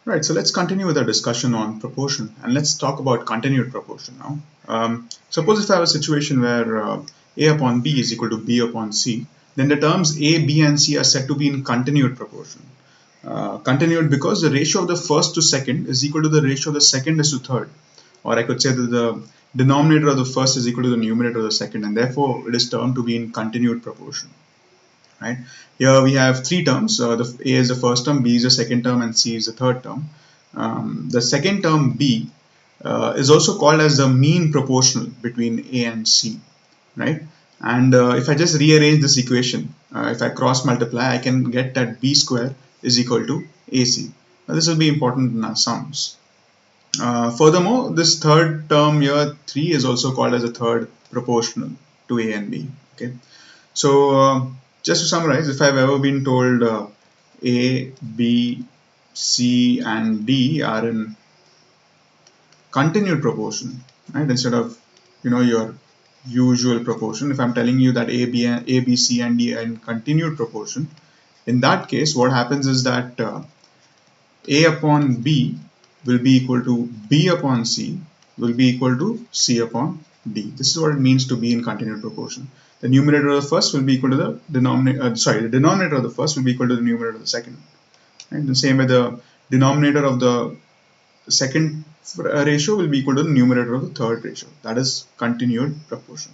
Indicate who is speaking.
Speaker 1: Right, so let's continue with our discussion on proportion and let's talk about continued proportion now. Suppose if I have a situation where A upon B is equal to B upon C, then the terms A, B, and C are said to be in continued proportion. Continued because the ratio of the first to second is equal to the ratio of the second is to third. Or I could say that the denominator of the first is equal to the numerator of the second, and therefore it is termed to be in continued proportion. Right? Here we have three terms. A is the first term, B is the second term, and C is the third term. The second term B is also called as the mean proportional between A and C, right? And if I just rearrange this equation, if I cross multiply, I can get that B square is equal to AC. Now, this will be important in our sums. Furthermore, this third term here, 3, is also called as a third proportional to A and B. Okay. So just to summarize, if I've ever been told A, B, C, and D are in continued proportion, right? Instead of your usual proportion. If I'm telling you that A, B, C, and D are in continued proportion, in that case, what happens is that A upon B will be equal to B upon C will be equal to C upon D. This is what it means to be in continued proportion. The numerator of the first will be equal to the denominator. The denominator of the first will be equal to the numerator of the second. And the same way, the denominator of the second ratio will be equal to the numerator of the third ratio. That is continued proportion.